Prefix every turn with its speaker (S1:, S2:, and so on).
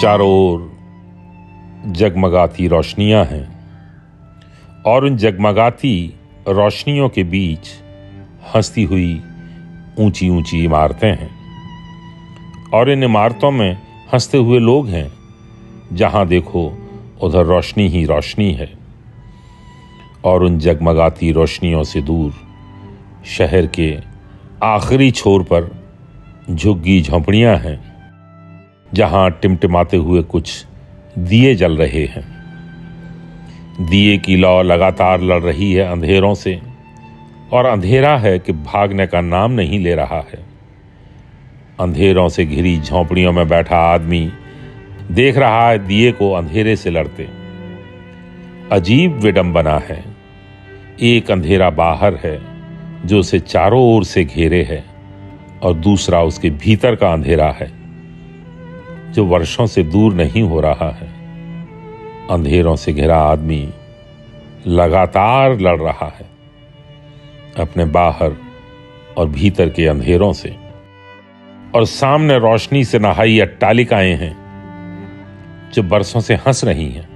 S1: चारों ओर जगमगाती रोशनियां हैं और उन जगमगाती रोशनियों के बीच हंसती हुई ऊंची ऊंची इमारतें हैं और इन इमारतों में हंसते हुए लोग हैं। जहां देखो उधर रोशनी ही रोशनी है और उन जगमगाती रोशनियों से दूर शहर के आखिरी छोर पर झुग्गी झोंपड़ियां हैं जहां टिमटिमाते हुए कुछ दिए जल रहे हैं। दिए की लौ लगातार लड़ रही है अंधेरों से और अंधेरा है कि भागने का नाम नहीं ले रहा है। अंधेरों से घिरी झोंपड़ियों में बैठा आदमी देख रहा है दिए को अंधेरे से लड़ते। अजीब विडंबना है। एक अंधेरा बाहर है जो उसे चारों ओर से घेरे है और दूसरा उसके भीतर का अंधेरा है जो वर्षों से दूर नहीं हो रहा है। अंधेरों से घिरा आदमी लगातार लड़ रहा है अपने बाहर और भीतर के अंधेरों से। और सामने रोशनी से नहाई अट्टालिकाएं हैं जो बरसों से हंस रही हैं।